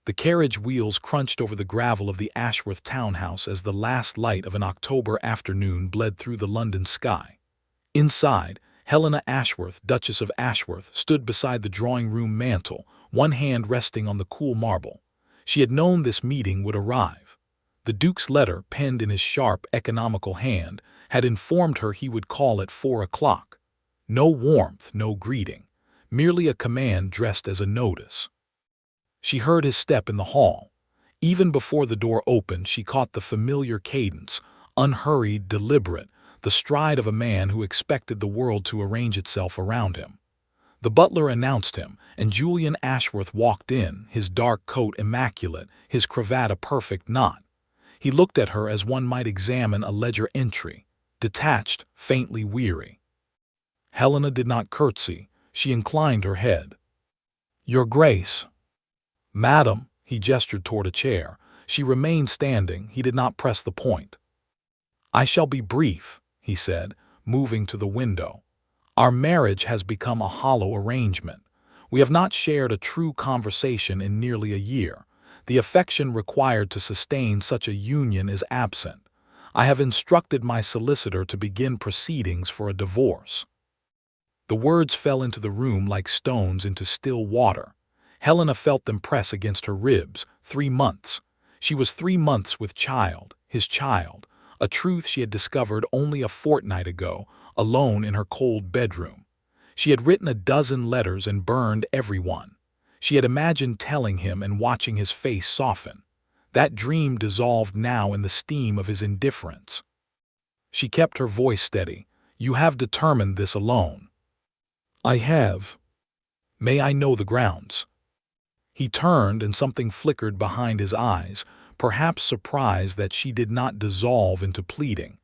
The carriage wheels crunched over the gravel of the Ashworth townhouse as the last light of an October afternoon bled through the London sky. Inside, Helena Ashworth, Duchess of Ashworth, stood beside the drawing-room mantel, one hand resting on the cool marble. She had known this meeting would arrive. The Duke's letter, penned in his sharp, economical hand, had informed her he would call at 4 o'clock. No warmth, no greeting, merely a command dressed as a notice. She heard his step in the hall. Even before the door opened, she caught the familiar cadence, unhurried, deliberate, the stride of a man who expected the world to arrange itself around him. The butler announced him, and Julian Ashworth walked in, his dark coat immaculate, his cravat a perfect knot. He looked at her as one might examine a ledger entry, detached, faintly weary. Helena did not curtsy. She inclined her head. "Your Grace." "Madam," he gestured toward a chair. She remained standing. He did not press the point. "I shall be brief," he said, moving to the window. "Our marriage has become a hollow arrangement. We have not shared a true conversation in nearly a year. The affection required to sustain such a union is absent. I have instructed my solicitor to begin proceedings for a divorce." The words fell into the room like stones into still water. Helena felt them press against her ribs. 3 months. She was 3 months with child, his child, a truth she had discovered only a fortnight ago, alone in her cold bedroom. She had written a dozen letters and burned every one. She had imagined telling him and watching his face soften. That dream dissolved now in the steam of his indifference. She kept her voice steady. "You have determined this alone." "I have." "May I know the grounds?" He turned and something flickered behind his eyes, perhaps surprised that she did not dissolve into pleading.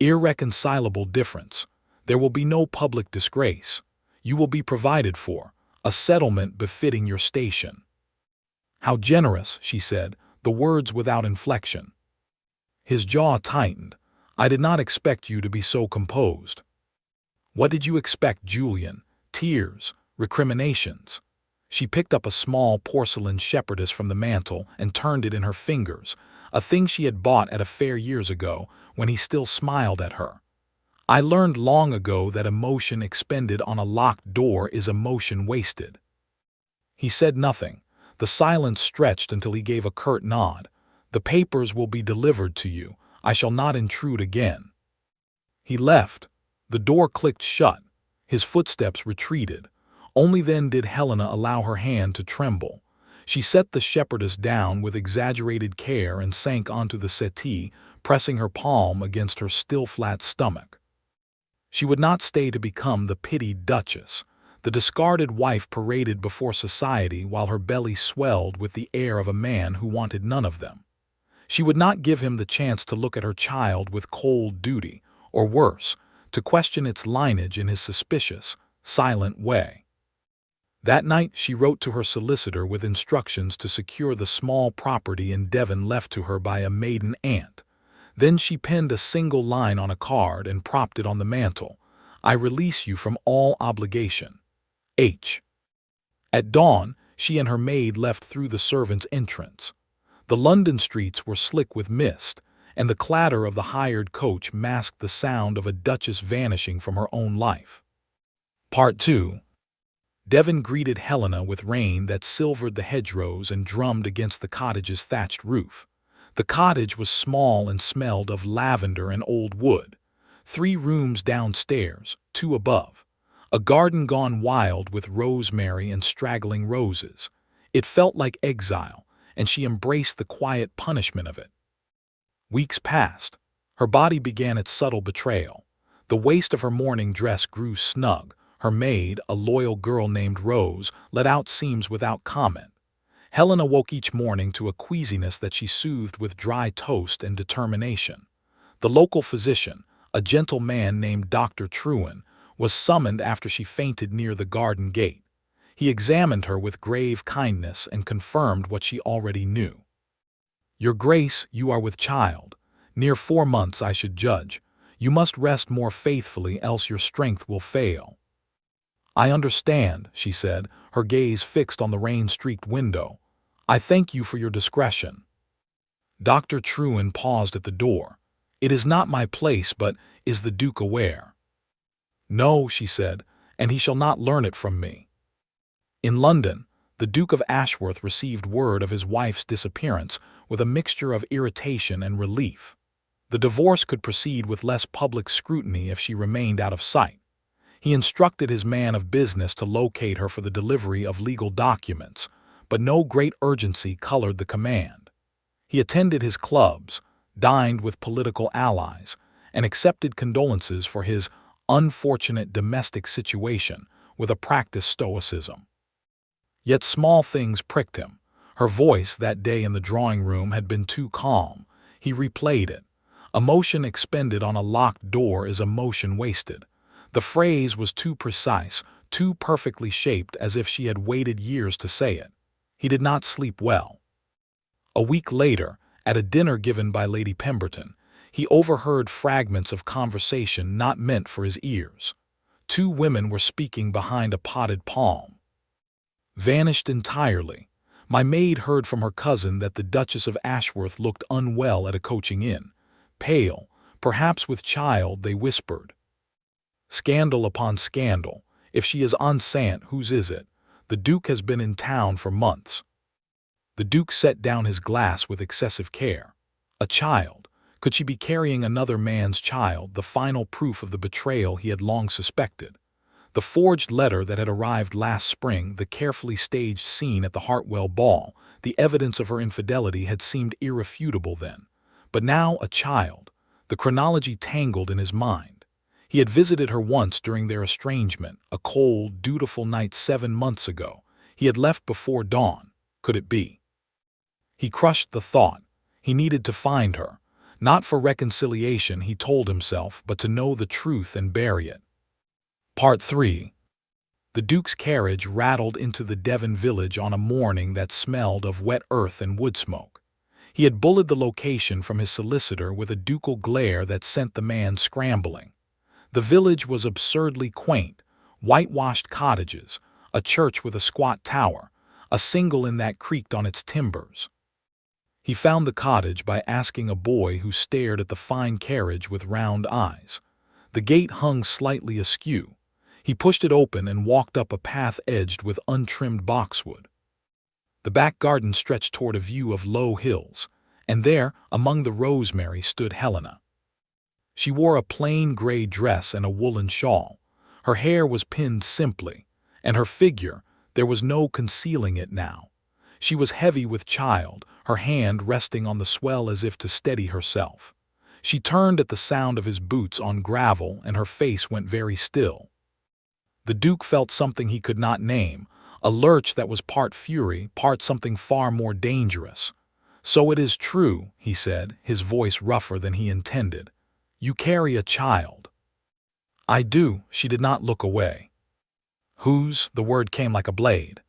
"Irreconcilable difference. There will be no public disgrace. You will be provided for, a settlement befitting your station." "How generous," she said, the words without inflection. His jaw tightened. "I did not expect you to be so composed." "What did you expect, Julian? Tears, recriminations?" She picked up a small porcelain shepherdess from the mantel and turned it in her fingers, a thing she had bought at a fair years ago, when he still smiled at her. "I learned long ago that emotion expended on a locked door is emotion wasted." He said nothing. The silence stretched until he gave a curt nod. "The papers will be delivered to you. I shall not intrude again." He left. The door clicked shut. His footsteps retreated. Only then did Helena allow her hand to tremble. She set the shepherdess down with exaggerated care and sank onto the settee, pressing her palm against her still flat stomach. She would not stay to become the pitied duchess, the discarded wife paraded before society while her belly swelled with the air of a man who wanted none of them. She would not give him the chance to look at her child with cold duty, or worse, to question its lineage in his suspicious, silent way. That night she wrote to her solicitor with instructions to secure the small property in Devon left to her by a maiden aunt. Then she penned a single line on a card and propped it on the mantel. "I release you from all obligation. H." At dawn, she and her maid left through the servants' entrance. The London streets were slick with mist, and the clatter of the hired coach masked the sound of a duchess vanishing from her own life. Part 2. Devon greeted Helena with rain that silvered the hedgerows and drummed against the cottage's thatched roof. The cottage was small and smelled of lavender and old wood. 3 rooms downstairs, 2 above. A garden gone wild with rosemary and straggling roses. It felt like exile, and she embraced the quiet punishment of it. Weeks passed. Her body began its subtle betrayal. The waist of her morning dress grew snug. Her maid, a loyal girl named Rose, let out seams without comment. Helena woke each morning to a queasiness that she soothed with dry toast and determination. The local physician, a gentle man named Dr. Trewin, was summoned after she fainted near the garden gate. He examined her with grave kindness and confirmed what she already knew. "Your Grace, you are with child. Near 4 months, I should judge. You must rest more faithfully, else your strength will fail." "I understand," she said, her gaze fixed on the rain-streaked window. I thank you for your discretion." Dr. Trewin paused at the door. "It is not my place, but is the Duke aware?" "No," she said, "and he shall not learn it from me." In London, the Duke of Ashworth received word of his wife's disappearance with a mixture of irritation and relief. The divorce could proceed with less public scrutiny if she remained out of sight. He instructed his man of business to locate her for the delivery of legal documents, but no great urgency colored the command. He attended his clubs, dined with political allies, and accepted condolences for his unfortunate domestic situation with a practiced stoicism. Yet small things pricked him. Her voice that day in the drawing-room had been too calm. He replayed it. "Emotion expended on a locked door is emotion wasted." The phrase was too precise, too perfectly shaped, as if she had waited years to say it. He did not sleep well. A week later, at a dinner given by Lady Pemberton, he overheard fragments of conversation not meant for his ears. Two women were speaking behind a potted palm. "Vanished entirely. My maid heard from her cousin that the Duchess of Ashworth looked unwell at a coaching inn. Pale, perhaps with child, they whispered. Scandal upon scandal. If she is enceinte, whose is it? The Duke has been in town for months." The Duke set down his glass with excessive care. A child. Could she be carrying another man's child, the final proof of the betrayal he had long suspected? The forged letter that had arrived last spring, the carefully staged scene at the Hartwell ball, the evidence of her infidelity had seemed irrefutable then. But now a child. The chronology tangled in his mind. He had visited her once during their estrangement, a cold, dutiful night 7 months ago. He had left before dawn. Could it be? He crushed the thought. He needed to find her. Not for reconciliation, he told himself, but to know the truth and bury it. Part 3. The Duke's carriage rattled into the Devon village on a morning that smelled of wet earth and wood smoke. He had bullied the location from his solicitor with a ducal glare that sent the man scrambling. The village was absurdly quaint, whitewashed cottages, a church with a squat tower, a single inn that creaked on its timbers. He found the cottage by asking a boy who stared at the fine carriage with round eyes. The gate hung slightly askew. He pushed it open and walked up a path edged with untrimmed boxwood. The back garden stretched toward a view of low hills, and there, among the rosemary, stood Helena. She wore a plain gray dress and a woolen shawl. Her hair was pinned simply, and her figure, there was no concealing it now. She was heavy with child, her hand resting on the swell as if to steady herself. She turned at the sound of his boots on gravel, and her face went very still. The Duke felt something he could not name, a lurch that was part fury, part something far more dangerous. "So it is true," he said, his voice rougher than he intended. "You carry a child." "I do." She did not look away. "Whose?" The word came like a blade.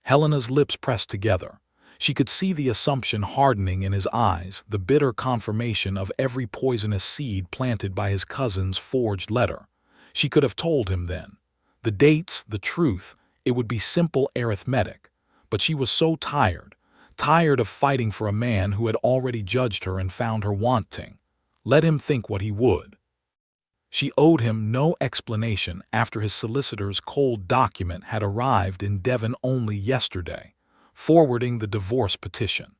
Helena's lips pressed together. She could see the assumption hardening in his eyes, the bitter confirmation of every poisonous seed planted by his cousin's forged letter. She could have told him then. The dates, the truth, it would be simple arithmetic. But she was so tired of fighting for a man who had already judged her and found her wanting. Let him think what he would. She owed him no explanation after his solicitor's cold document had arrived in Devon only yesterday, forwarding the divorce petition.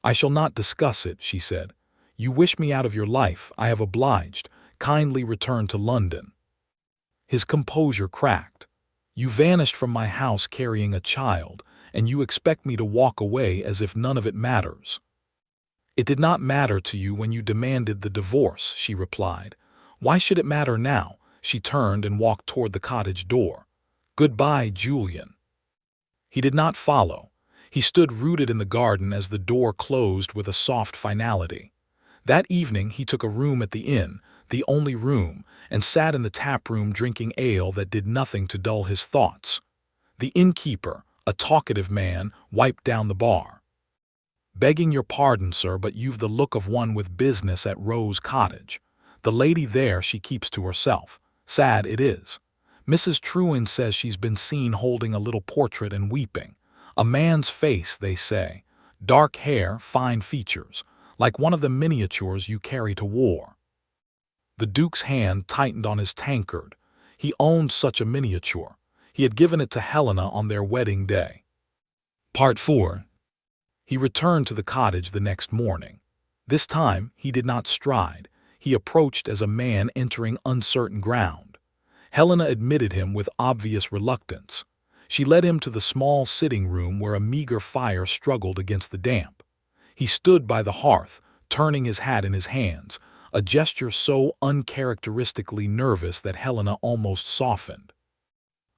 "I shall not discuss it," she said. "You wish me out of your life. I have obliged. Kindly return to London." His composure cracked. "You vanished from my house carrying a child, and you expect me to walk away as if none of it matters." "It did not matter to you when you demanded the divorce," she replied. "Why should it matter now?" She turned and walked toward the cottage door. "Goodbye, Julian." He did not follow. He stood rooted in the garden as the door closed with a soft finality. That evening he took a room at the inn, the only room, and sat in the tap-room drinking ale that did nothing to dull his thoughts. The innkeeper, a talkative man, wiped down the bar. "Begging your pardon, sir, but you've the look of one with business at Rose Cottage. The lady there, she keeps to herself. Sad it is. Mrs. Trewin says she's been seen holding a little portrait and weeping. A man's face, they say. Dark hair, fine features, like one of the miniatures you carry to war. The Duke's hand tightened on his tankard. He owned such a miniature. He had given it to Helena on their wedding day. Part 4. He returned to the cottage the next morning. This time he did not stride. He approached as a man entering uncertain ground. Helena admitted him with obvious reluctance. She led him to the small sitting room where a meager fire struggled against the damp. He stood by the hearth, turning his hat in his hands, a gesture so uncharacteristically nervous that Helena almost softened.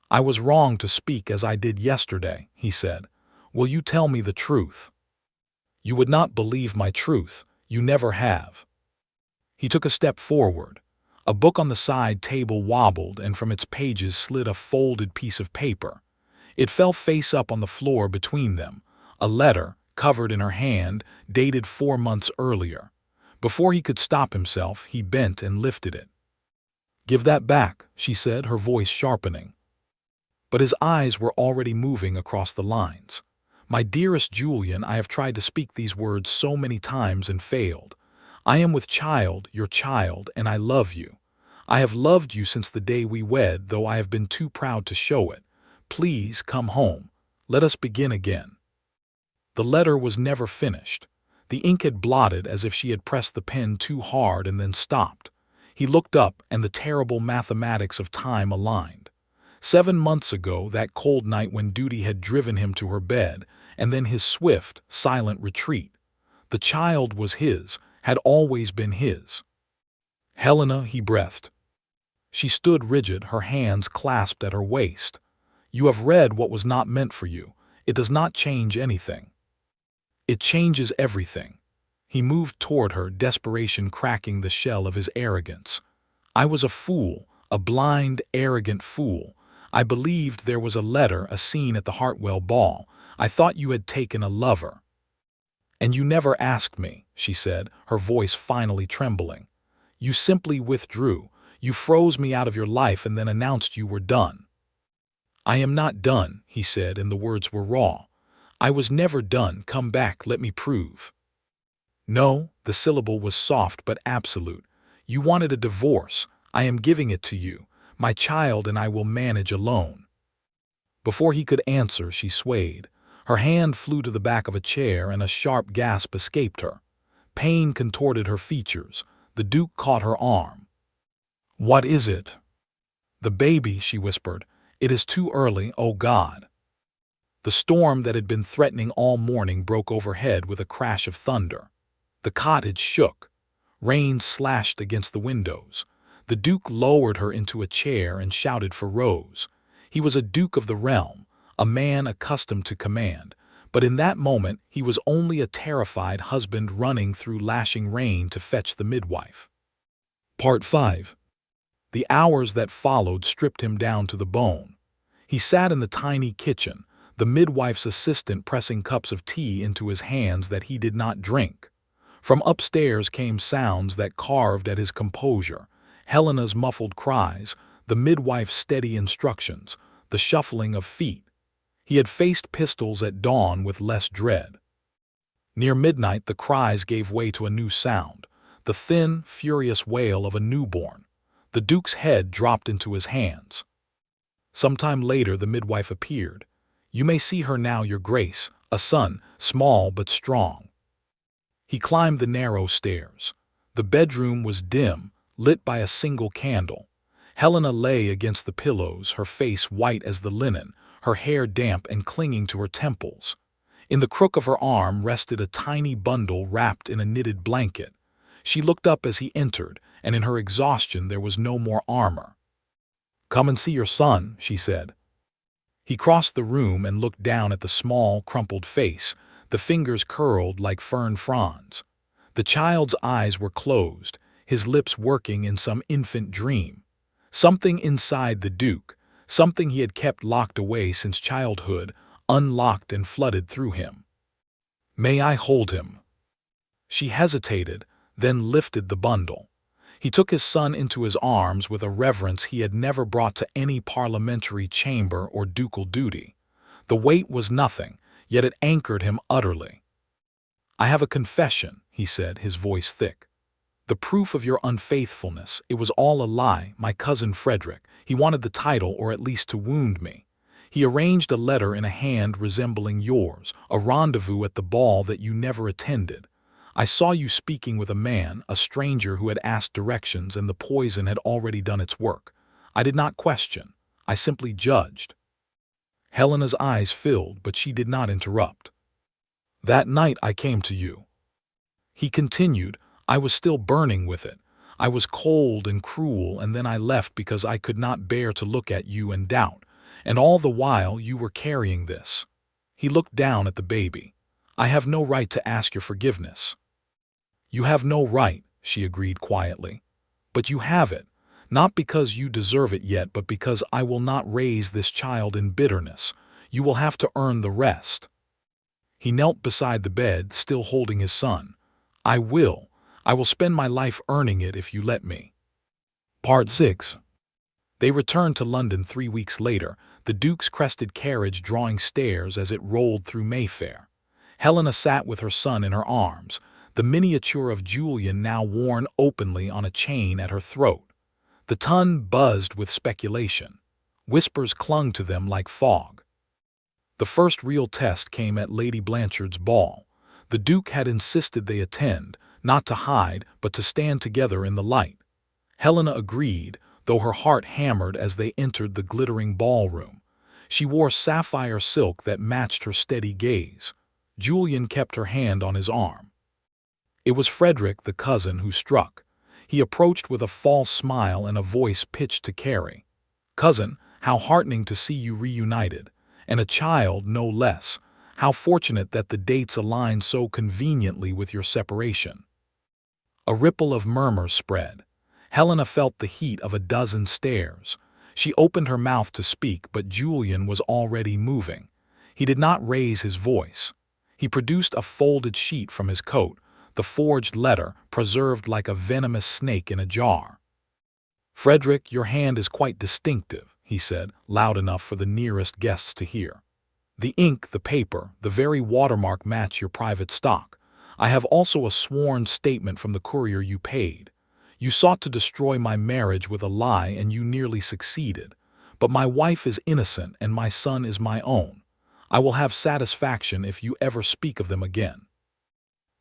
"I was wrong to speak as I did yesterday," he said. "Will you tell me the truth?" "You would not believe my truth. You never have." He took a step forward. A book on the side table wobbled, and from its pages slid a folded piece of paper. It fell face up on the floor between them, a letter, covered in her hand, dated 4 months earlier. Before he could stop himself, he bent and lifted it. "Give that back," she said, her voice sharpening. But his eyes were already moving across the lines. "My dearest Julian, I have tried to speak these words so many times and failed. I am with child, your child, and I love you. I have loved you since the day we wed, though I have been too proud to show it. Please come home. Let us begin again." The letter was never finished. The ink had blotted as if she had pressed the pen too hard and then stopped. He looked up, and the terrible mathematics of time aligned. 7 months ago, that cold night when duty had driven him to her bed, and then his swift, silent retreat. The child was his, had always been his. "Helena," he breathed. She stood rigid, her hands clasped at her waist. "You have read what was not meant for you. It does not change anything." "It changes everything." He moved toward her, desperation cracking the shell of his arrogance. "I was a fool, a blind, arrogant fool. I believed there was a letter, a scene at the Hartwell ball. I thought you had taken a lover." "And you never asked me," she said, her voice finally trembling. "You simply withdrew. You froze me out of your life and then announced you were done." "I am not done," he said, and the words were raw. "I was never done. Come back, let me prove." "No," the syllable was soft but absolute. "You wanted a divorce. I am giving it to you. My child and I will manage alone." Before he could answer, she swayed. Her hand flew to the back of a chair, and a sharp gasp escaped her. Pain contorted her features. The Duke caught her arm. "What is it?" "The baby," she whispered. "It is too early, oh God." The storm that had been threatening all morning broke overhead with a crash of thunder. The cottage shook. Rain slashed against the windows. The Duke lowered her into a chair and shouted for Rose. He was a duke of the realm, a man accustomed to command, but in that moment he was only a terrified husband running through lashing rain to fetch the midwife. Part 5. The hours that followed stripped him down to the bone. He sat in the tiny kitchen, the midwife's assistant pressing cups of tea into his hands that he did not drink. From upstairs came sounds that carved at his composure: Helena's muffled cries, the midwife's steady instructions, the shuffling of feet. He had faced pistols at dawn with less dread. Near midnight the cries gave way to a new sound, the thin, furious wail of a newborn. The Duke's head dropped into his hands. Sometime later the midwife appeared. "You may see her now, Your Grace, a son, small but strong." He climbed the narrow stairs. The bedroom was dim, lit by a single candle. Helena lay against the pillows, her face white as the linen, her hair damp and clinging to her temples. In the crook of her arm rested a tiny bundle wrapped in a knitted blanket. She looked up as he entered, and in her exhaustion there was no more armor. "Come and see your son," she said. He crossed the room and looked down at the small, crumpled face, the fingers curled like fern fronds. The child's eyes were closed, his lips working in some infant dream. Something inside the Duke, something he had kept locked away since childhood, unlocked and flooded through him. "May I hold him?" She hesitated, then lifted the bundle. He took his son into his arms with a reverence he had never brought to any parliamentary chamber or ducal duty. The weight was nothing. yet it anchored him utterly. "I have a confession," he said, his voice thick. "The proof of your unfaithfulness. It was all a lie. My cousin Frederick. He wanted the title, or at least to wound me. He arranged a letter in a hand resembling yours, a rendezvous at the ball that you never attended. I saw you speaking with a man, a stranger who had asked directions, and the poison had already done its work. I did not question. I simply judged." Helena's eyes filled, but she did not interrupt. "That night I came to you," he continued. "I was still burning with it. I was cold and cruel, and then I left because I could not bear to look at you and doubt. And all the while you were carrying this." He looked down at the baby. "I have no right to ask your forgiveness." "You have no right," she agreed quietly. "But you have it, not because you deserve it yet, but because I will not raise this child in bitterness. You will have to earn the rest." He knelt beside the bed, still holding his son. I will spend my life earning it if you let me." Part 6. They returned to London 3 weeks later, the Duke's crested carriage drawing stairs as it rolled through Mayfair. Helena sat with her son in her arms, the miniature of Julian now worn openly on a chain at her throat. The ton buzzed with speculation. Whispers clung to them like fog. The first real test came at Lady Blanchard's ball. The Duke had insisted they attend, not to hide, but to stand together in the light. Helena agreed, though her heart hammered as they entered the glittering ballroom. She wore sapphire silk that matched her steady gaze. Julian kept her hand on his arm. It was Frederick, the cousin, who struck. He approached with a false smile and a voice pitched to Carrie. "Cousin, how heartening to see you reunited. And a child, no less. How fortunate that the dates align so conveniently with your separation." A ripple of murmurs spread. Helena felt the heat of a dozen stares. She opened her mouth to speak, but Julian was already moving. He did not raise his voice. He produced a folded sheet from his coat, the forged letter preserved like a venomous snake in a jar. "Frederick, your hand is quite distinctive," he said, loud enough for the nearest guests to hear. "The ink, the paper, the very watermark match your private stock. I have also a sworn statement from the courier you paid. You sought to destroy my marriage with a lie, and you nearly succeeded. But my wife is innocent and my son is my own. I will have satisfaction if you ever speak of them again."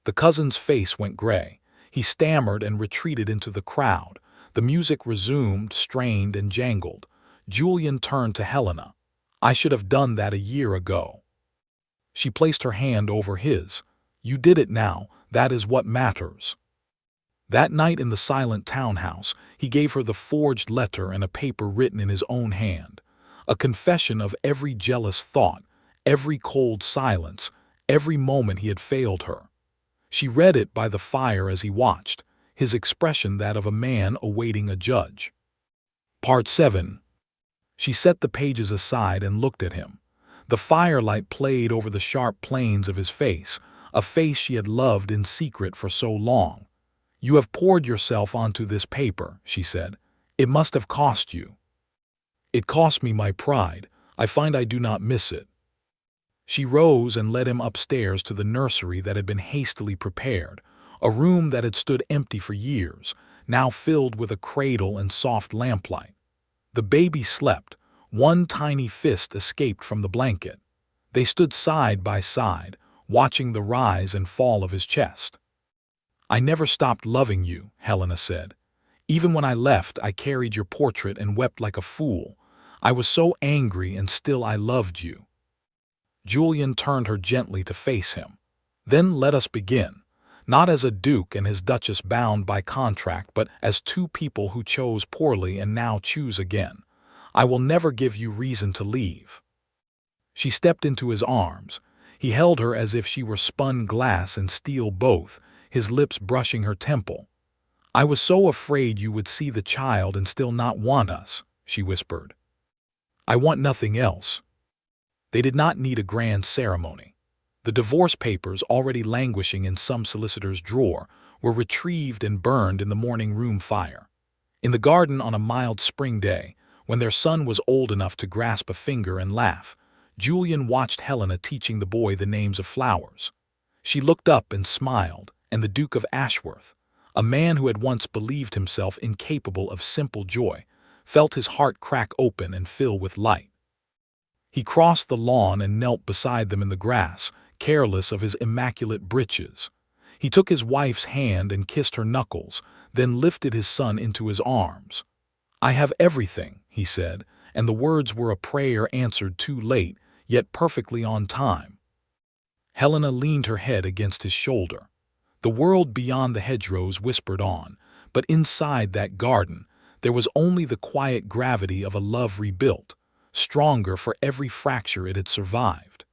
The cousin's face went gray. He stammered and retreated into the crowd. The music resumed, strained and jangled. Julian turned to Helena. "I should have done that a year ago." She placed her hand over his. "You did it now. That is what matters." That night in the silent townhouse, he gave her the forged letter and a paper written in his own hand. A confession of every jealous thought, every cold silence, every moment he had failed her. She read it by the fire as he watched, his expression that of a man awaiting a judge. Part 7. She set the pages aside and looked at him. The firelight played over the sharp planes of his face, a face she had loved in secret for so long. "You have poured yourself onto this paper," she said. "It must have cost you." "It cost me my pride. I find I do not miss it." She rose and led him upstairs to the nursery that had been hastily prepared, a room that had stood empty for years, now filled with a cradle and soft lamplight. The baby slept. One tiny fist escaped from the blanket. They stood side by side, watching the rise and fall of his chest. "I never stopped loving you," Helena said. "Even when I left, I carried your portrait and wept like a fool. I was so angry, and still I loved you." Julian turned her gently to face him. "Then let us begin. Not as a duke and his duchess bound by contract, but as two people who chose poorly and now choose again. I will never give you reason to leave." She stepped into his arms. He held her as if she were spun glass and steel both, his lips brushing her temple. "I was so afraid you would see the child and still not want us," she whispered. "I want nothing else." They did not need a grand ceremony. The divorce papers, already languishing in some solicitor's drawer, were retrieved and burned in the morning room fire. In the garden on a mild spring day, when their son was old enough to grasp a finger and laugh, Julian watched Helena teaching the boy the names of flowers. She looked up and smiled, and the Duke of Ashworth, a man who had once believed himself incapable of simple joy, felt his heart crack open and fill with light. He crossed the lawn and knelt beside them in the grass, careless of his immaculate breeches. He took his wife's hand and kissed her knuckles, then lifted his son into his arms. "I have everything," he said, and the words were a prayer answered too late, yet perfectly on time. Helena leaned her head against his shoulder. The world beyond the hedgerows whispered on, but inside that garden there was only the quiet gravity of a love rebuilt, stronger for every fracture it had survived.